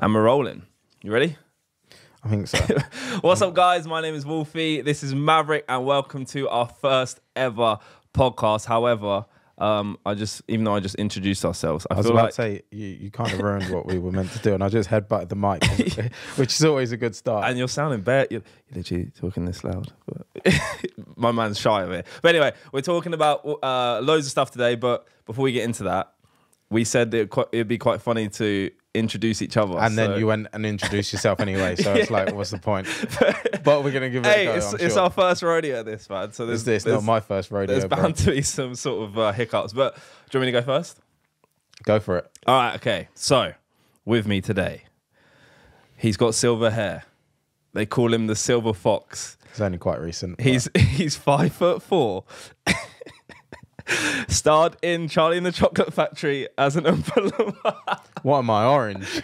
And we're rolling. You ready? I think so. What's up, guys? My name is Wolfie. This is Maverick, and welcome to our first ever podcast. However, even though I just introduced ourselves, I was about to say you kind of ruined what we were meant to do, and I just headbutted the mic, which is always a good start. And you're sounding bad. You're literally talking this loud. But my man's shy of it. But anyway, we're talking about loads of stuff today. But before we get into that, we said that it'd be quite funny to introduce each other. And then you went and introduced yourself anyway. So it's like, what's the point? But we're going to give it a go, it's our first rodeo, this, man. So there's not my first rodeo, There's bound to be some sort of hiccups. But do you want me to go first? Go for it. All right, okay. So, with me today, he's got silver hair. They call him the Silver Fox. It's only quite recent. He's 5'4". Starred in Charlie and the Chocolate Factory as an Oompa Loompa. What am I, orange?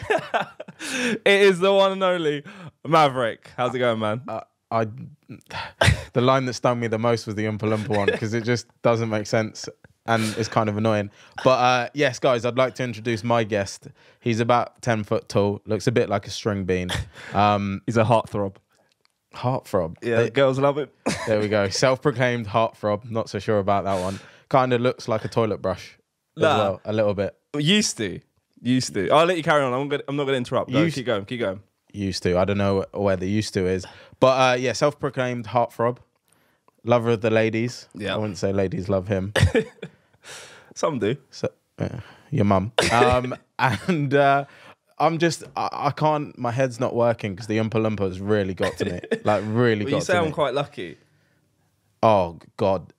It is the one and only Maverick. How's it going, man? The line that stung me the most was the Oompa Loompa one, because it just doesn't make sense and it's kind of annoying. But yes, guys, I'd like to introduce my guest. He's about 10 foot tall, looks a bit like a string bean. He's a heartthrob. Heartthrob. Yeah, girls love it. There we go. Self-proclaimed heartthrob. Not so sure about that one. Kind of looks like a toilet brush as well, a little bit. Used to. I'll let you carry on. I'm not going to interrupt. Keep going. Used to. I don't know where the used to is. But yeah, self-proclaimed heartthrob. Lover of the ladies. Yeah. I wouldn't say ladies love him. Some do. So, your mum. And I'm just, I can't, my head's not working because the Oompa Loompa has really got to me. Like, really got to me. You say I'm quite lucky. Oh, God.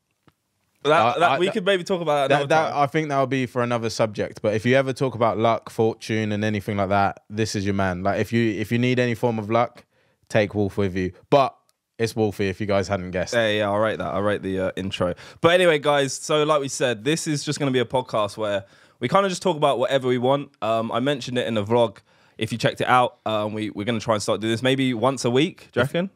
We could maybe talk about that another time. I think that would be for another subject. But if you ever talk about luck, fortune, and anything like that, this is your man. Like, if you need any form of luck, take Wolf with you. But it's Wolfie, if you guys hadn't guessed. Yeah, I'll rate that. I'll rate the intro. But anyway, guys, so like we said, this is just going to be a podcast where we kind of just talk about whatever we want. I mentioned it in the vlog. If you checked it out, we're going to try and start doing this maybe once a week. Do you reckon?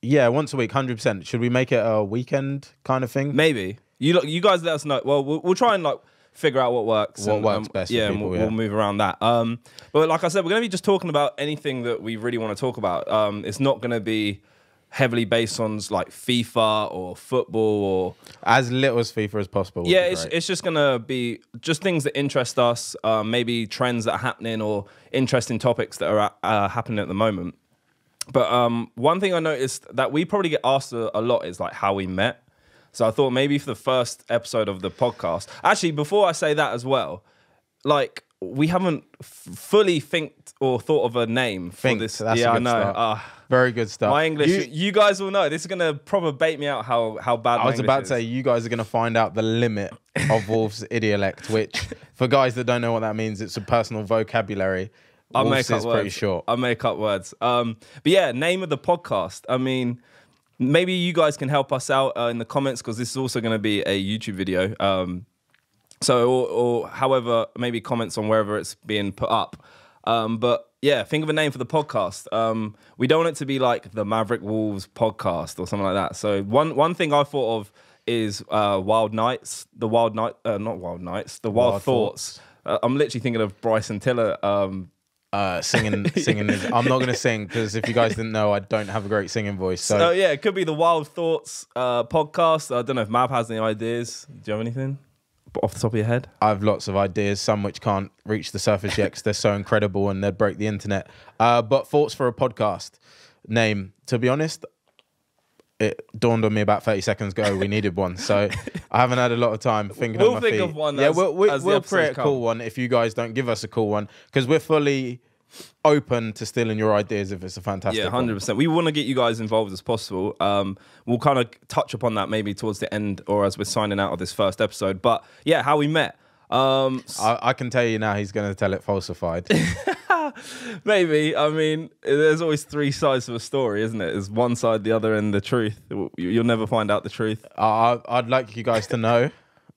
Yeah, once a week, 100%. Should we make it a weekend kind of thing? Maybe. You guys let us know. Well, we'll try and figure out what works. What works best for people, we'll move around that. But like I said, we're going to be just talking about anything that we really want to talk about. It's not going to be heavily based on like FIFA or football or as little as FIFA as possible. Yeah, it's just going to be just things that interest us, maybe trends that are happening or interesting topics that are happening at the moment. But one thing I noticed that we probably get asked a lot is like how we met. So I thought maybe for the first episode of the podcast, actually, before I say that as well, like we haven't fully thought of a name for this. That's yeah, a good I know. Start. Very good stuff. My English, you guys will know. This is gonna probably bait me out how bad. I was about to say you guys are gonna find out the limit of Wolf's idiolect, which for guys that don't know what that means, it's a personal vocabulary. Wolf's is pretty short. I make up words. But yeah, name of the podcast. I mean, maybe you guys can help us out in the comments because this is also going to be a YouTube video. Or however, maybe comments on wherever it's being put up. But yeah, think of a name for the podcast. We don't want it to be like the Maverick Wolves podcast or something like that. So one thing I thought of is Wild Nights, the Wild Night, not Wild Nights, the Wild Thoughts. I'm literally thinking of Bryson Tiller. Singing. I'm not going to sing because if you guys didn't know, I don't have a great singing voice. So yeah, it could be the Wild Thoughts podcast. I don't know if Mav has any ideas. Do you have anything off the top of your head? I have lots of ideas, some which can't reach the surface yet because they're so incredible and they'd break the internet. But thoughts for a podcast name, to be honest, it dawned on me about 30 seconds ago we needed one. So I haven't had a lot of time thinking on my feet. We'll think of one. Yeah, we'll create a cool one if you guys don't give us a cool one because we're fully open to stealing your ideas if it's a fantastic one. 100%. We want to get you guys involved as possible. We'll kind of touch upon that maybe towards the end or as we're signing out of this first episode. But yeah, how we met. I can tell you now he's going to tell it falsified. Maybe. I mean, there's always three sides to a story, isn't it? There's one side, the other, and the truth. You'll never find out the truth. I'd like you guys to know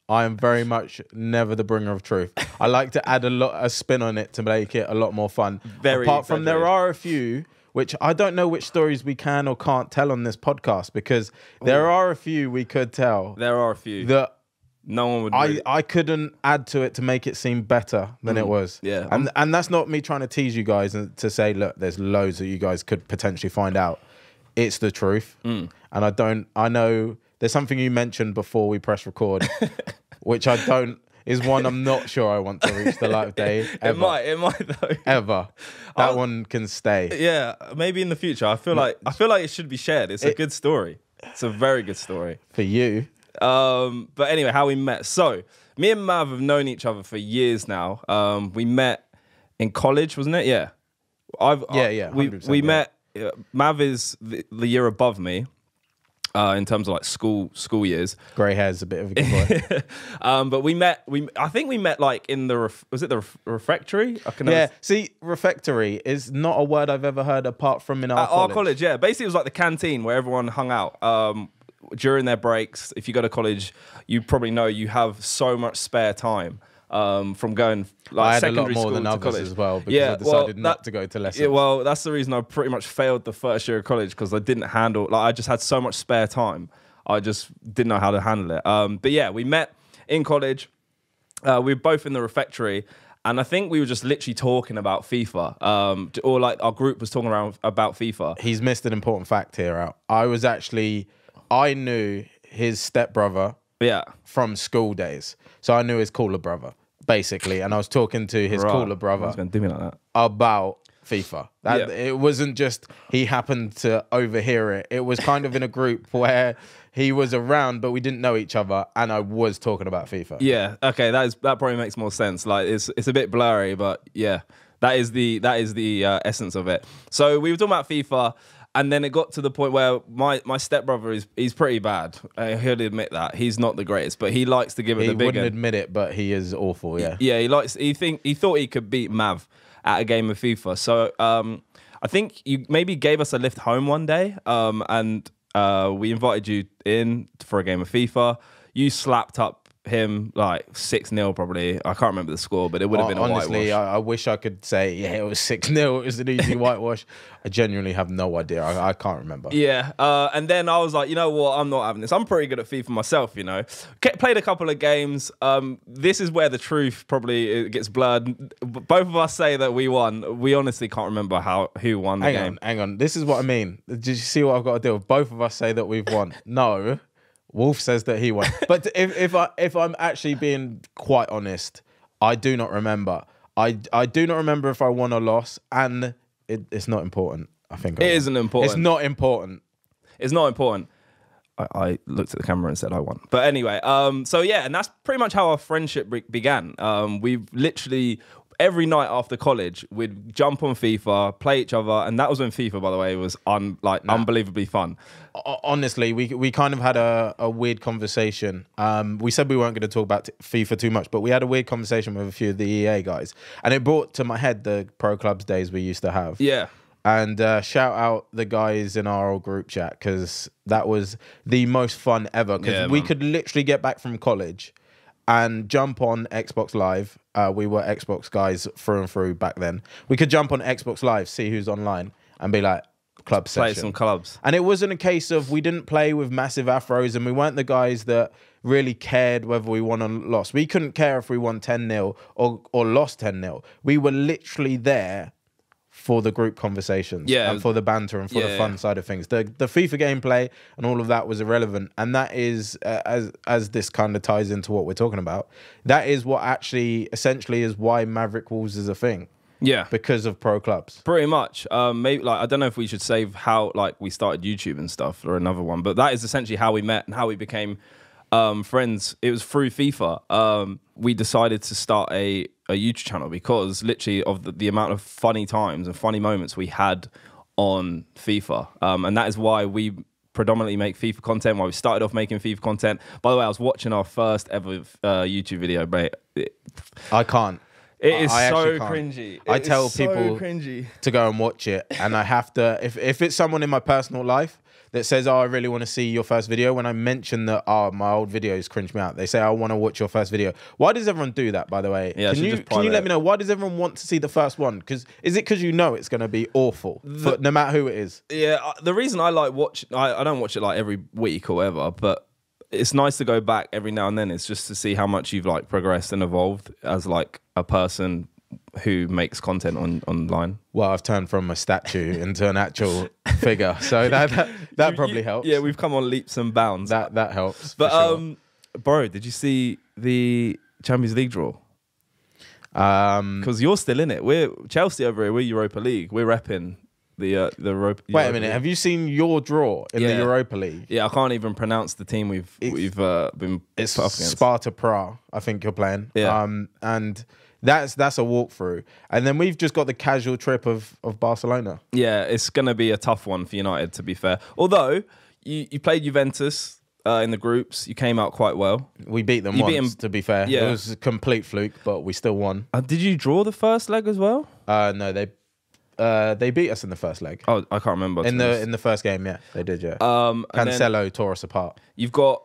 I am very much never the bringer of truth. I like to add a spin on it to make it a lot more fun. Apart from there are a few which I don't know which stories we can or can't tell on this podcast because there are a few we could tell. There are a few that No one would. Really... I couldn't add to it to make it seem better than it was. Yeah. And that's not me trying to tease you guys and to say, look, there's loads that you guys could potentially find out. It's the truth. And I know there's something you mentioned before we press record, which is one I'm not sure I want to reach the light of day ever. It might though. Ever. That one can stay. Yeah, maybe in the future. I feel like it should be shared. It's a good story. It's a very good story. For you. But anyway, how we met. So me and Mav have known each other for years now. We met in college, wasn't it? Yeah. We met. Mav is the year above me. In terms of like school years, grey hair's a bit of a good boy. But we met. I think we met like in the was it the refectory? See, refectory is not a word I've ever heard apart from in our college. Yeah, basically it was like the canteen where everyone hung out during their breaks. If you go to college, you probably know you have so much spare time. From going like secondary school to college. I had a lot more than others as well because I decided not to go to lessons. Yeah, well, that's the reason I pretty much failed the first year of college because I didn't handle, like I just had so much spare time. I just didn't know how to handle it. But yeah, we met in college. We were both in the refectory and I think we were just literally talking about FIFA. Or like our group was talking around about FIFA. He's missed an important fact here out. I knew his stepbrother from school days. So I knew his cooler brother, basically. And I was talking to his cooler brother going to do me like that. About FIFA. It wasn't just he happened to overhear it. It was kind of in a group where he was around, but we didn't know each other. And I was talking about FIFA. Yeah, okay, that probably makes more sense. Like it's a bit blurry, but yeah, that is the essence of it. So we were talking about FIFA. And then it got to the point where my stepbrother he's pretty bad. He'll admit that he's not the greatest, but he likes to give it the big. He wouldn't admit it, but he is awful. Yeah. Yeah, he thought he could beat Mav at a game of FIFA. So I think you maybe gave us a lift home one day, and we invited you in for a game of FIFA. You slapped up him like 6-0 probably. I can't remember the score, but it would have been a honestly, whitewash. I wish I could say, yeah, it was 6-0. It was an easy whitewash. I genuinely have no idea. I can't remember. Yeah. And then I was like, you know what? I'm not having this. I'm pretty good at FIFA myself, you know. Played a couple of games. This is where the truth probably gets blurred. Both of us say that we won. We honestly can't remember who won the game. Hang on. This is what I mean. Did you see what I've got to do? Both of us say that we've won. No. Wolf says that he won. But if I'm actually being quite honest, I do not remember. I do not remember if I won or lost, and it's not important. I think it isn't important. It's not important. It's not important. I looked at the camera and said I won. But anyway, so yeah, and that's pretty much how our friendship began. We've literally every night after college, we'd jump on FIFA, play each other, and that was when FIFA, by the way, was unbelievably fun. Honestly, we kind of had a weird conversation. We said we weren't going to talk about FIFA too much, but we had a weird conversation with a few of the EA guys, and it brought to my head the Pro Clubs days we used to have. Yeah. And shout out the guys in our old group chat, because that was the most fun ever. Because we could literally get back from college and jump on Xbox Live. We were Xbox guys through and through back then. We could jump on Xbox Live, see who's online, and be like, club session. Play some clubs. And it wasn't a case of we didn't play with massive afros, and we weren't the guys that really cared whether we won or lost. We couldn't care if we won 10-0 or lost 10-0. We were literally there for the group conversations, and for the banter and for the fun side of things. The FIFA gameplay and all of that was irrelevant, and that is as this kind of ties into what we're talking about. That is what actually essentially is why Maverick Wolves is a thing. Yeah, because of Pro Clubs. Pretty much. Maybe like I don't know if we should save how like we started YouTube and stuff or another one, but that is essentially how we met and how we became friends. It was through FIFA. We decided to start a YouTube channel because literally of the amount of funny times and funny moments we had on FIFA. And that is why we predominantly make FIFA content, why we started off making FIFA content. By the way, I was watching our first ever YouTube video, mate. I can't. It is so cringy. I tell people to go and watch it, and I have to, if it's someone in my personal life that says, oh, I really want to see your first video, when I mention that, oh, my old videos cringe me out, they say, I want to watch your first video. Why does everyone do that, by the way? Yeah, can you let me know, why does everyone want to see the first one? Is it because you know it's going to be awful, no matter who it is? Yeah, the reason I like watch, I don't watch it like every week or whatever, but it's nice to go back every now and then. It's just to see how much you've like progressed and evolved as like a person who makes content online. Well, I've turned from a statue into an actual figure, so that probably helps. Yeah, we've come on leaps and bounds. That helps. But sure. Bro, did you see the Champions League draw? Because you're still in it. We're Chelsea over here. We're Europa League. We're repping the Europa. Wait a minute. Have you seen your draw in the Europa League? Yeah, I can't even pronounce the team we've been. It's put up against. Sparta Prague, I think you're playing. Yeah. And that's a walkthrough, and then we've just got the casual trip of Barcelona. Yeah, it's gonna be a tough one for United, to be fair. Although you played Juventus. In the groups, you came out quite well. We beat them once, to be fair. Yeah. It was a complete fluke, but we still won. Did you draw the first leg as well? No, they beat us in the first leg. Oh, I can't remember. In the first game, yeah, they did, yeah. Cancelo tore us apart. You got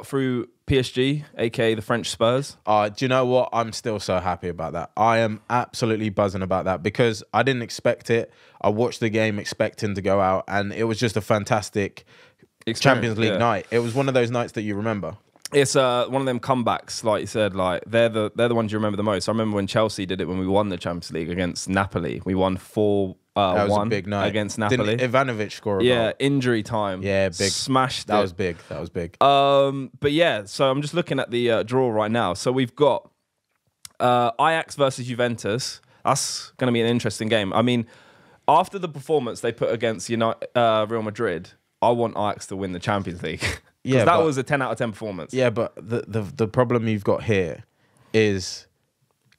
through PSG, aka the French Spurs. Do you know what? I'm still so happy about that. I am absolutely buzzing about that because I didn't expect it. I watched the game expecting to go out, and it was just a fantastic Champions League night. It was one of those nights that you remember. It's one of them comebacks, like you said. Like they're the ones you remember the most. I remember when Chelsea did it when we won the Champions League against Napoli. We won 4-1 that was a big night against Napoli. Didn't Ivanovic score a goal? Yeah, injury time. Yeah, big. Smashed that it. was big. That was big. But yeah, so I'm just looking at the draw right now. So we've got Ajax versus Juventus. That's going to be an interesting game. I mean, after the performance they put against Real Madrid, I want Ajax to win the Champions League. Because that was a 10 out of 10 performance. Yeah, but the problem you've got here is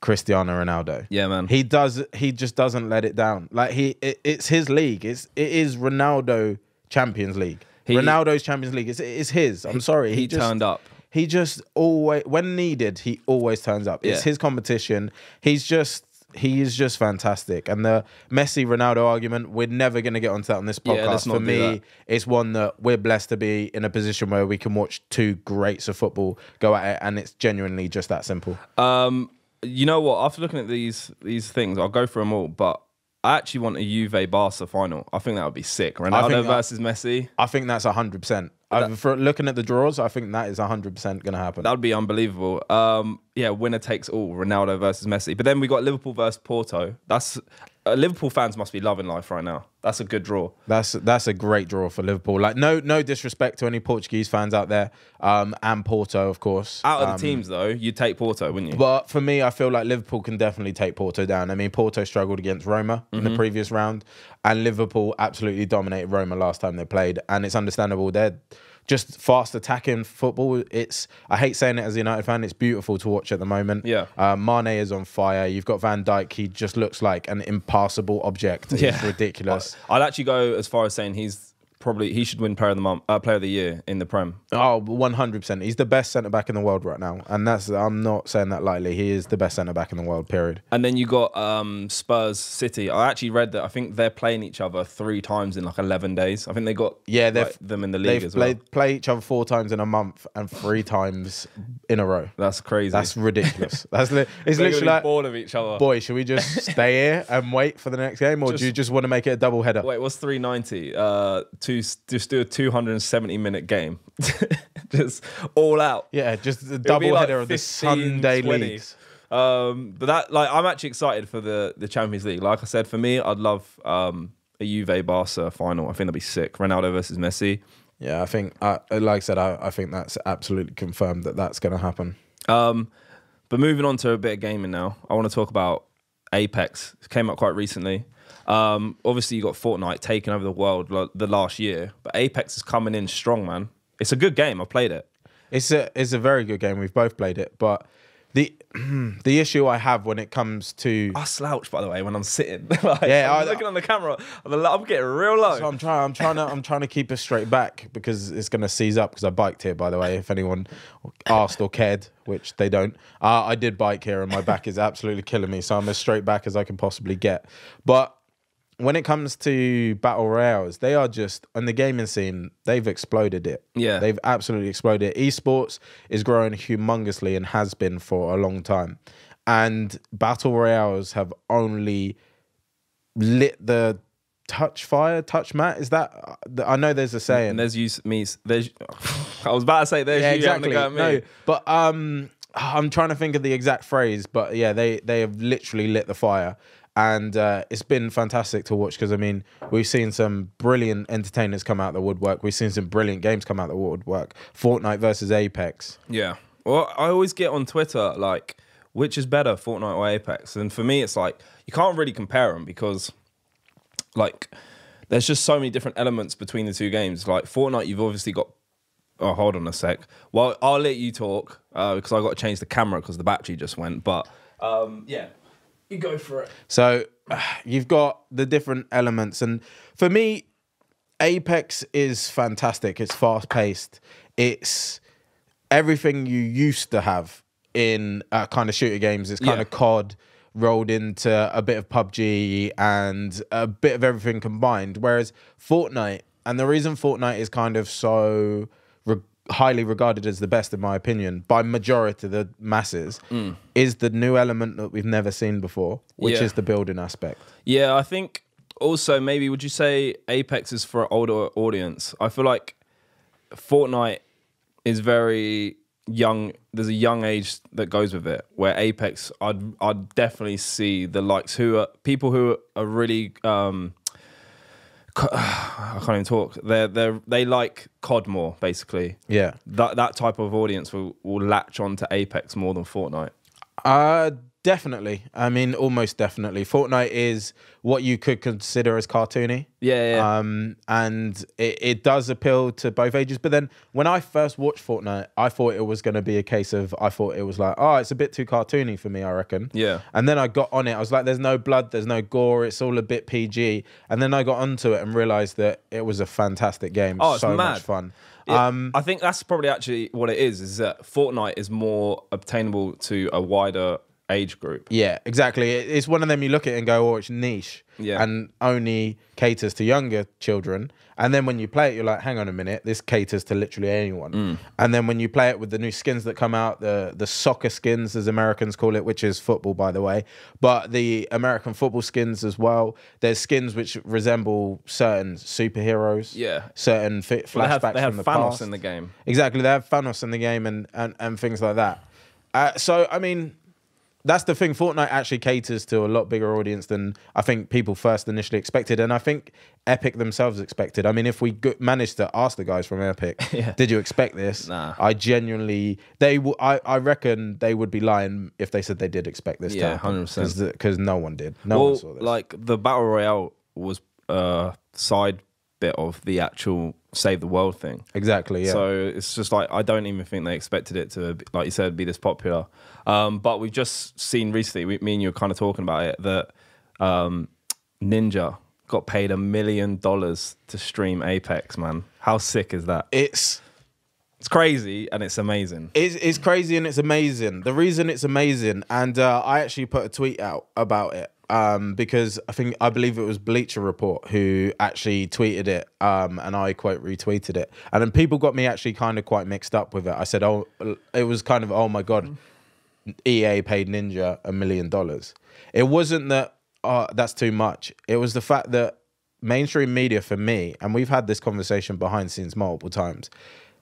Cristiano Ronaldo. Yeah, man. He just doesn't let it down. Like it's his league. It is Ronaldo Champions League. Ronaldo's Champions League. It's his. I'm sorry. He just turned up. He just always, when needed, he always turns up. It's his competition. He is just fantastic. And the Messi Ronaldo argument, we're never going to get onto that on this podcast. For me, it's one that we're blessed to be in a position where we can watch two greats of football go at it, and it's genuinely just that simple. You know what? After looking at these things, I'll go through them all, but I actually want a Juve Barca final. I think that would be sick. Ronaldo versus Messi. I think that's 100%. For looking at the draws, I think that is 100% going to happen. That would be unbelievable. Yeah, winner takes all. Ronaldo versus Messi. But then we got Liverpool versus Porto. That's Liverpool fans must be loving life right now. That's a good draw. That's a great draw for Liverpool. Like no disrespect to any Portuguese fans out there, and Porto, of course. Out of the teams though, you'd take Porto, wouldn't you? But for me, I feel like Liverpool can definitely take Porto down. I mean, Porto struggled against Roma in the previous round, and Liverpool absolutely dominated Roma last time they played. And it's understandable. They're just fast attacking football. I hate saying it as a United fan, it's beautiful to watch at the moment. Yeah. Mane is on fire. You've got Van Dijk. He just looks like an impassable object. It's ridiculous. I'd actually go as far as saying he should win Player of the Year in the Prem. Oh, 100%. He's the best centre-back in the world right now. And I'm not saying that lightly. He is the best centre-back in the world, period. And then you got Spurs City. I actually read that I think they're playing each other 3 times in like 11 days. I think they got them in the league as well. They play each other 4 times in a month and 3 times in a row. That's crazy. That's ridiculous. It's literally like, bored of each other. Boy, should we just stay here and wait for the next game? Or do you just want to make it a double header? Wait, what's 390? Just do a 270-minute game. Just all out. Yeah, just a double header of the Sunday 20. leagues. But that, like, I'm actually excited for the Champions League. Like I said, for me, I'd love a Juve Barca final. I think that'd be sick. Ronaldo versus Messi. Yeah, I think, like I said, I think that's absolutely confirmed that's going to happen. But moving on to a bit of gaming now, I want to talk about Apex. It came out quite recently. Obviously, you got Fortnite taking over the world the last year, but Apex is coming in strong, man. It's a good game. I played it. It's a very good game. We've both played it, but the issue I have when it comes to I slouch, by the way, when I'm sitting. I'm looking on the camera. I'm getting real low. So I'm trying to keep it straight back because it's gonna seize up. Because I biked here, by the way. If anyone asked or cared, which they don't, I did bike here, and my back is absolutely killing me. So I'm as straight back as I can possibly get. But when it comes to battle royales, they are just, on the gaming scene, they've exploded it. Yeah. They've absolutely exploded it. Esports is growing humongously and has been for a long time. And battle royales have only lit the touch fire, touch mat. Is that? I know there's a saying. And there's you, me. There's. I was about to say there's you exactly. having a go at me. No, but I'm trying to think of the exact phrase. But yeah, they have literally lit the fire, and it's been fantastic to watch because I mean we've seen some brilliant entertainers come out the woodwork. We've seen some brilliant games come out the woodwork. Fortnite versus Apex. Yeah. Well, I always get on Twitter like, which is better, Fortnite or Apex? And for me, it's like you can't really compare them because, like, there's just so many different elements between the two games. Like Fortnite, you've obviously got. Oh, hold on a sec. Well, I'll let you talk because I got to change the camera because the battery just went. But yeah, you go for it. So you've got the different elements, and for me, Apex is fantastic. It's fast paced. It's everything you used to have in kind of shooter games. It's kind of COD rolled into a bit of PUBG and a bit of everything combined. Whereas Fortnite, and the reason Fortnite is kind of so highly regarded as the best, in my opinion, by majority of the masses, is the new element that we've never seen before, which is the building aspect. Yeah, I think also maybe would you say Apex is for an older audience? I feel like Fortnite is very young. There's a young age that goes with it. Where Apex, I'd definitely see the likes people who are really. I can't even talk. They like COD more, basically. Yeah, that type of audience will latch on to Apex more than Fortnite. Definitely. I mean, almost definitely. Fortnite is what you could consider as cartoony. Yeah. And it does appeal to both ages. But then when I first watched Fortnite, I thought it was going to be a case of, I thought it was like, oh, it's a bit too cartoony for me, I reckon. Yeah. And then I got on it. I was like, there's no blood, there's no gore. It's all a bit PG. And then I got onto it and realized that it was a fantastic game. Oh, it's so mad. much fun. I think that's probably actually what it is that Fortnite is more obtainable to a wider age group. Yeah, exactly. It's one of them you look at it and go, oh, it's niche. Yeah. And only caters to younger children. And then when you play it, you're like, hang on a minute, this caters to literally anyone. And then when you play it with the new skins that come out, the soccer skins, as Americans call it, which is football, by the way, but the American football skins as well. There's skins which resemble certain superheroes. Yeah. Certain flashbacks they have from the Thanos past. in the game. Exactly. They have Thanos in the game and things like that. So, I mean, that's the thing. Fortnite actually caters to a lot bigger audience than I think people first initially expected, and I think Epic themselves expected. I mean, if we managed to ask the guys from Epic, did you expect this? Nah. I genuinely, I reckon they would be lying if they said they did expect this. Yeah, to happen, 100%. Because no one did. No one saw this. Like the Battle Royale was a side bit of the actual Save the World thing. Exactly, yeah. So it's just like, I don't even think they expected it to, like you said, be this popular. But we've just seen recently, me and you were kind of talking about it, that Ninja got paid $1 million to stream Apex, man. How sick is that? It's crazy and it's amazing. It's crazy and it's amazing. The reason it's amazing, and I actually put a tweet out about it, because I believe it was Bleacher Report who actually tweeted it, and I quote retweeted it, and then people got me actually kind of quite mixed up with it. I said, oh, it was kind of, oh my god, EA paid Ninja $1 million. It wasn't that that's too much. It was the fact that mainstream media, for me, and we've had this conversation behind the scenes multiple times,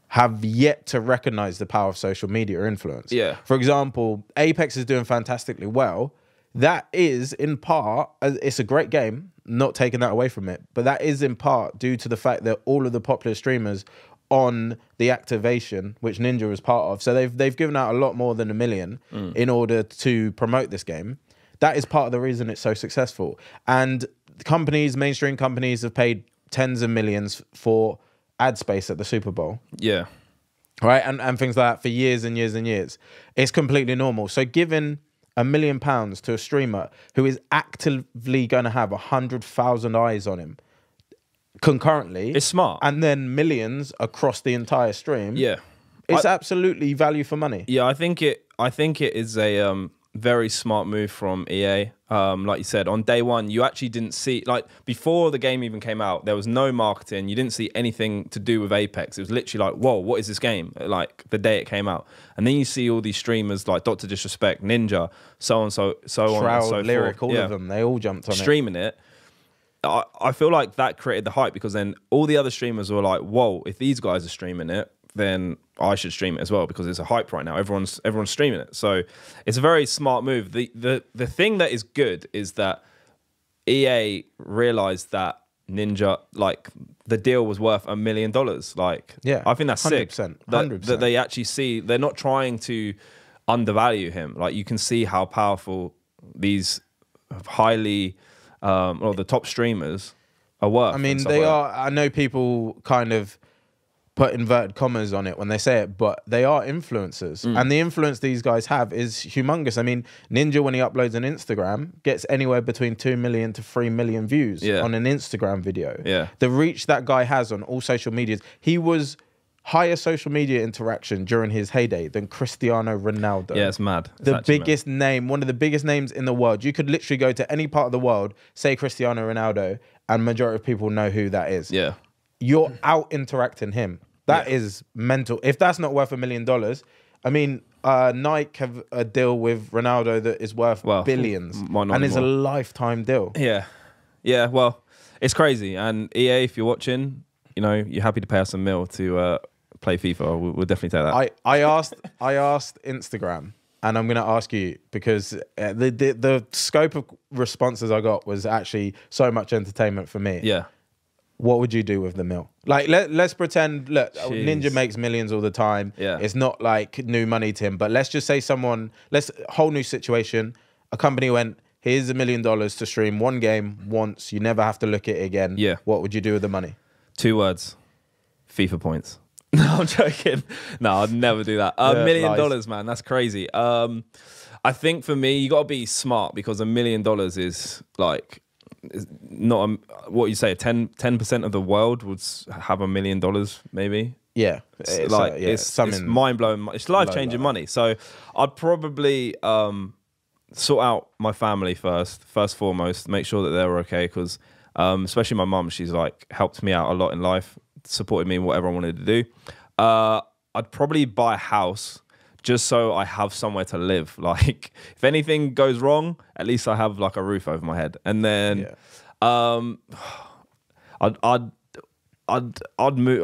have yet to recognize the power of social media influence. Yeah. For example, Apex is doing fantastically well. That is in part, it's a great game, not taking that away from it, but that is in part due to the fact that all of the popular streamers on the activation, which Ninja was part of, so they've given out a lot more than $1 million in order to promote this game. That is part of the reason it's so successful. And companies, mainstream companies, have paid tens of millions for ad space at the Super Bowl. Yeah. Right? And things like that for years and years and years. It's completely normal. So giving £1 million to a streamer who is actively going to have 100,000 eyes on him concurrently, It's smart. and then millions across the entire stream. Yeah. It's absolutely value for money. Yeah, I think it is a very smart move from EA. Like you said, on day one, you actually didn't see, like, before the game even came out, there was no marketing. You didn't see anything to do with Apex. It was literally like, whoa, what is this game? Like, the day it came out. And then you see all these streamers like Dr. Disrespect, Ninja, so on and so Shroud, so Lyric, forth. all of them, they all jumped on streaming it. I feel like that created the hype because then all the other streamers were like, whoa, if these guys are streaming it, then I should stream it as well because it's a hype right now. Everyone's streaming it. So it's a very smart move. The thing that is good is that EA realized that Ninja, like the deal was worth $1 million. Like, Yeah, I think that's 100%, sick. 100%. That they actually see, they're not trying to undervalue him. Like you can see how powerful these highly, or the top streamers are worth. I mean, and stuff they like that. are. I know people kind of put inverted commas on it when they say it, but they are influencers, and the influence these guys have is humongous. I mean, Ninja, when he uploads an Instagram, gets anywhere between 2 million to 3 million views on an Instagram video. Yeah. The reach that guy has on all social medias, he was higher social media interaction during his heyday than Cristiano Ronaldo. Yeah, it's mad. It's The actually biggest name, one of the biggest names in the world. You could literally go to any part of the world, say Cristiano Ronaldo, and majority of people know who that is. mad. Yeah. You're out interacting him. That is mental. If that's not worth $1 million, I mean, Nike have a deal with Ronaldo that is worth billions, might not and it's a anymore. lifetime deal. Yeah. Yeah, well, it's crazy. And EA, if you're watching, you know, you're happy to pay us $1 million to play FIFA. We'll definitely take that. I asked Instagram, and I'm going to ask you because the scope of responses I got was actually so much entertainment for me. Yeah. What would you do with the mill? Like, let's pretend, look, Jeez. Ninja makes millions all the time. Yeah. It's not like new money to him, but let's just say whole new situation. A company went, here's $1 million to stream one game once. You never have to look at it again. Yeah. What would you do with the money? 2 words. FIFA points. No, I'm joking. No, I'd never do that. $1 million, lies. man. That's crazy. I think for me, you got to be smart because $1 million is like, is not what you say. 10% of the world would have $1 million, maybe. Yeah. It's mind blowing. It's life changing money. So I'd probably sort out my family first foremost. Make sure that they're okay because especially my mum, she's like helped me out a lot in life, supported me in whatever I wanted to do. I'd probably buy a house just so I have somewhere to live. Like if anything goes wrong, at least I have like a roof over my head. And then I'd move.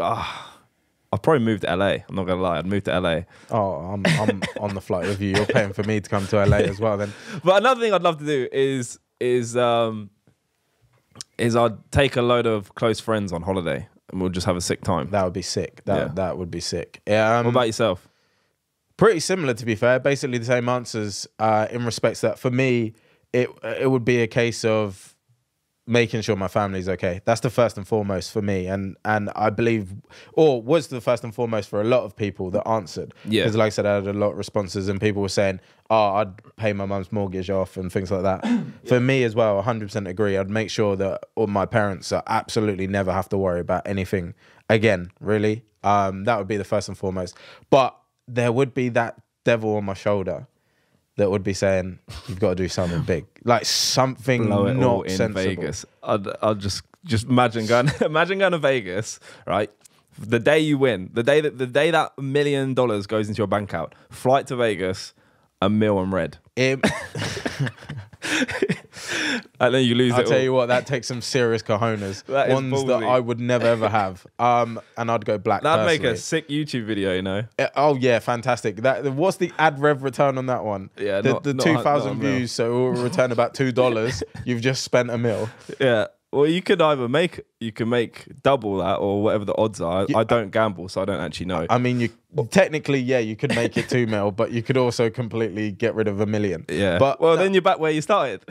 I'd probably move to LA. I'm not gonna lie. I'd move to LA. Oh, I'm on the flight with you. You're paying for me to come to LA as well. Then, But another thing I'd love to do is I'd take a load of close friends on holiday and we'll just have a sick time. that would be sick. That would be sick. Yeah. What about yourself? Pretty similar, to be fair. Basically the same answers in respects that for me, it would be a case of making sure my family's okay. That's the first and foremost for me, and I believe, or was the first and foremost for a lot of people that answered. Yeah. Because like I said, I had a lot of responses, and people were saying, "Oh, I'd pay my mum's mortgage off," and things like that. For me as well, 100% agree. I'd make sure that all my parents are absolutely never have to worry about anything again. Really, that would be the first and foremost. But there would be that devil on my shoulder that would be saying, "You've got to do something big, like something Blow it all not in sensible." Vegas. I'd just imagine going to Vegas, right? The day you win, the day that $1 million goes into your bank account, flight to Vegas, $1 million red. And then you lose I'll it tell all. you what, that takes some serious cojones. That is Ones that ballsy. I would never ever have. And I'd go black. That'd make a personally. sick YouTube video, you know? Oh yeah, fantastic. What's the ad rev return on that one? Yeah, the not 2,000 a mil. views, so it will return about $2. You've just spent $1 million. Yeah. Well, you can make double that or whatever the odds are. I don't gamble, so I don't actually know. I mean, you technically, yeah, you could make it $2 million, but you could also completely get rid of $1 million. Yeah. But then you're back where you started.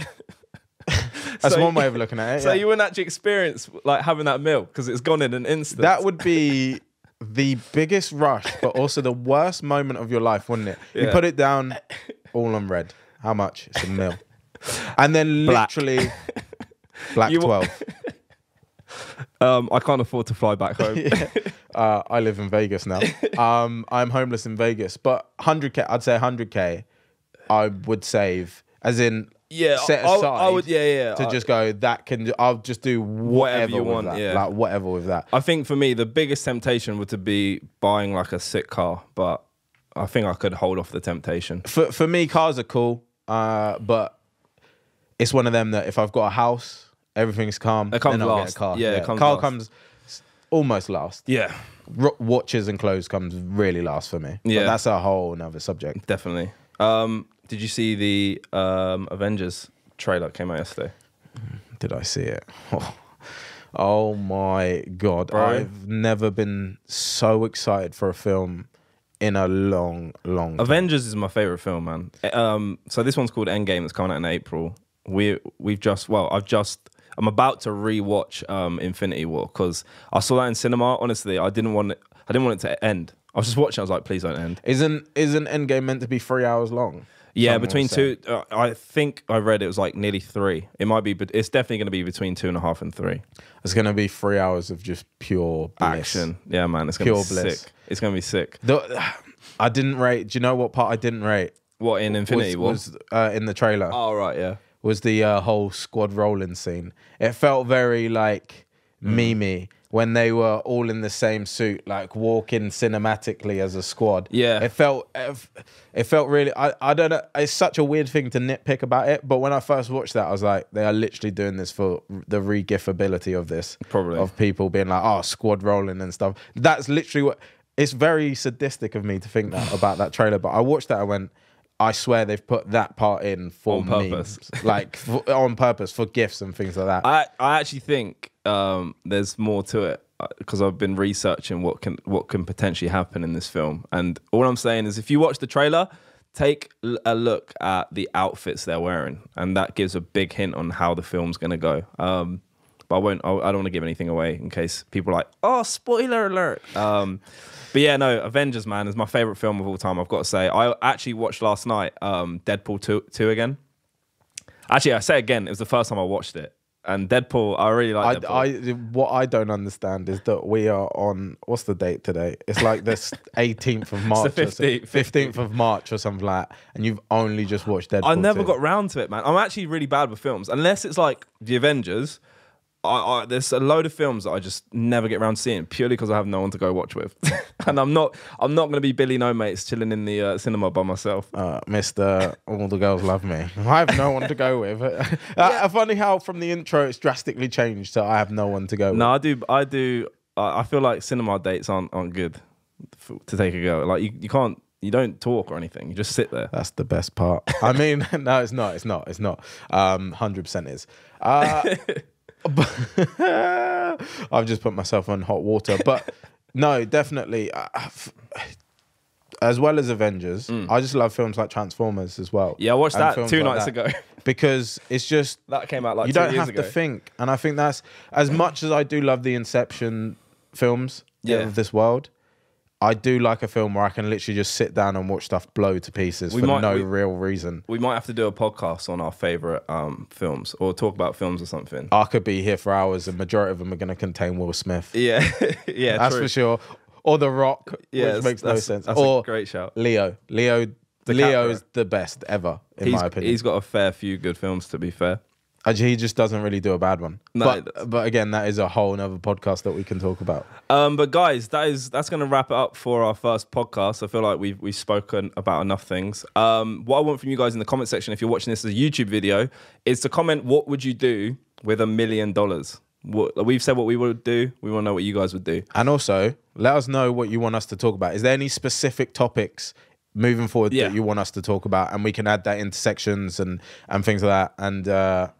that's so one way of looking at it. So yeah. you wouldn't actually experience like having that meal because it's gone in an instant. That would be the biggest rush, but also the worst moment of your life, wouldn't it? You Yeah. put it down, all on red. How much? It's $1 million. And then Black. literally black You- 12. I can't afford to fly back home. I live in Vegas now. I'm homeless in Vegas, but 100K, I'd say 100K I would save, as in Yeah, set aside I would. Yeah. to just go, I'll just do whatever you with want, that. yeah. Like whatever with that. I think for me, the biggest temptation would to be buying like a sick car, but I think I could hold off the temptation. For me, cars are cool, but it's one of them that if I've got a house everything's calm. It comes then I'll get last. a car. Yeah, it comes car last. comes almost last. Yeah, Watches and clothes comes really last for me. Yeah. But that's a whole another subject. definitely. Did you see the Avengers trailer that came out yesterday? Did I see it? Oh my God. Bro. I've never been so excited for a film in a long time. Avengers is my favorite film, man. So this one's called Endgame. It's coming out in April. I'm about to rewatch Infinity War because I saw that in cinema. Honestly, I didn't want it to end. I was just watching. I was like, please don't end. Isn't Endgame meant to be 3 hours long? Yeah, Someone between was saying. two. I think I read it was like nearly 3. It might be, but it's definitely going to be between 2.5 and 3. It's going to be 3 hours of just pure bliss. Action. Yeah, man. It's going to be Pure bliss. sick. It's going to be sick. I didn't rate. Do you know what part I didn't rate? What, in Infinity War? Was in the trailer. Oh, right, yeah. Was the whole squad rolling scene. It felt very like memey when they were all in the same suit, like walking cinematically as a squad. Yeah. It felt really, I don't know, it's such a weird thing to nitpick about it, but when I first watched that, I was like, they are literally doing this for the re-gifability of this. Probably. Of people being like, oh, squad rolling and stuff. That's literally what, it's very sadistic of me to think that about that trailer, but I watched that, I went, I swear they've put that part in for On purpose. memes. Like on purpose for gifs and things like that. I actually think there's more to it because I've been researching what can potentially happen in this film. And all I'm saying is if you watch the trailer, take a look at the outfits they're wearing. And that gives a big hint on how the film's going to go. But I don't want to give anything away in case people are like, oh, spoiler alert. But yeah, no, Avengers, man, is my favorite film of all time, I've got to say. I actually watched last night Deadpool 2 again. Actually, I say again, it was the first time I watched it. And Deadpool, I really like Deadpool. What I don't understand is that we are on, what's the date today? It's like the 18th of March. It's the 15th of March or something like that. And you've only just watched Deadpool I never 2. got round to it, man. I'm actually really bad with films. Unless it's like The Avengers, there's a load of films that I just never get around to seeing purely because I have no one to go watch with. And I'm not going to be Billy No Mates chilling in the cinema by myself. Mr. All the Girls Love Me. I have no one to go with. Funny how from the intro it's drastically changed, so I have no one to go with. No, I do. I feel like cinema dates aren't good to take a go. Like you don't talk or anything. You just sit there. That's the best part. I mean, no, it's not. 100% is. I've just put myself on hot water, but no, definitely. As well as Avengers, I just love films like Transformers as well. Yeah, I watched And that films 2 like nights that. ago. Because it's just That came out like you 2 don't years have ago. to think, and I think that's as much as I do love the Inception films of this world. I do like a film where I can literally just sit down and watch stuff blow to pieces for no real reason. We might have to do a podcast on our favorite films or talk about films or something. I could be here for hours. The majority of them are going to contain Will Smith. Yeah, yeah, That's true. for sure. Or The Rock, which makes no sense. That's or a great shout. Leo is the best ever, in my opinion. He's got a fair few good films, to be fair. He just doesn't really do a bad one. No, but again, that is a whole nother podcast that we can talk about. But guys, that's going to wrap it up for our first podcast. I feel like we've spoken about enough things. What I want from you guys in the comment section, if you're watching this as a YouTube video, is to comment what would you do with $1 million. We've said what we would do. We want to know what you guys would do. And also, let us know what you want us to talk about. Is there any specific topics moving forward that you want us to talk about? And we can add that into sections and things like that. And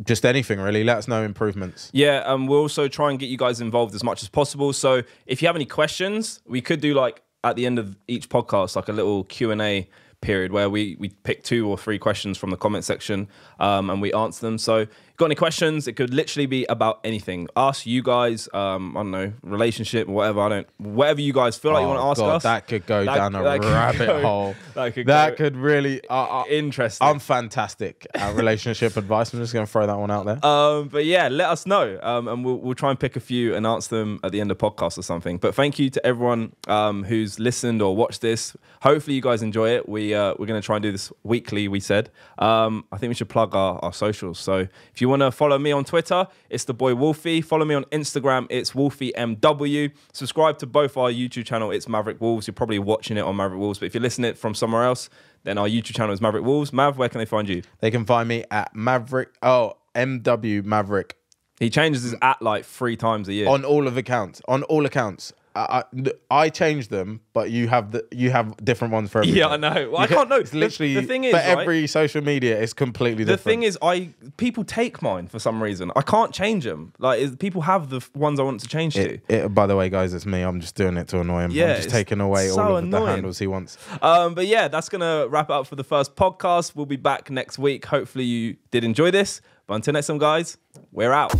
just anything, really. Let us know improvements. Yeah, we'll also try and get you guys involved as much as possible. So if you have any questions, we could do like at the end of each podcast, like a little Q&A period where we pick 2 or 3 questions from the comment section and we answer them. So got any questions? It could literally be about anything. Ask you guys, I don't know, relationship, whatever. Whatever you guys feel like you want to ask us. That could go down a rabbit hole. That could really interesting. I'm fantastic at relationship advice. I'm just going to throw that one out there. But yeah, let us know, and we'll try and pick a few and answer them at the end of podcast or something. But thank you to everyone who's listened or watched this. Hopefully you guys enjoy it. We're going to try and do this weekly. We said. I think we should plug our socials. So if you want to follow me on Twitter, it's the boy Wolfie. Follow me on Instagram, it's WolfieMW. Subscribe to both our YouTube channel, it's Maverick Wolves. You're probably watching it on Maverick Wolves, but if you're listening from somewhere else, then our YouTube channel is Maverick Wolves. Mav, where can they find you? They can find me at MW Maverick He changes his at like 3 times a year. On all accounts. I change them, but you have different ones for everything. Yeah, I know. Well, I can't know. It's literally the thing is, for right, every social media, it's completely the different. thing is, people take mine for some reason. I can't change them. Like people have the ones I want to change to. By the way, guys, it's me. I'm just doing it to annoy him. Yeah, I'm just taking away so all of annoying. the handles he wants. But yeah, that's gonna wrap it up for the first podcast. We'll be back next week. Hopefully, you did enjoy this. But until next time, guys, we're out.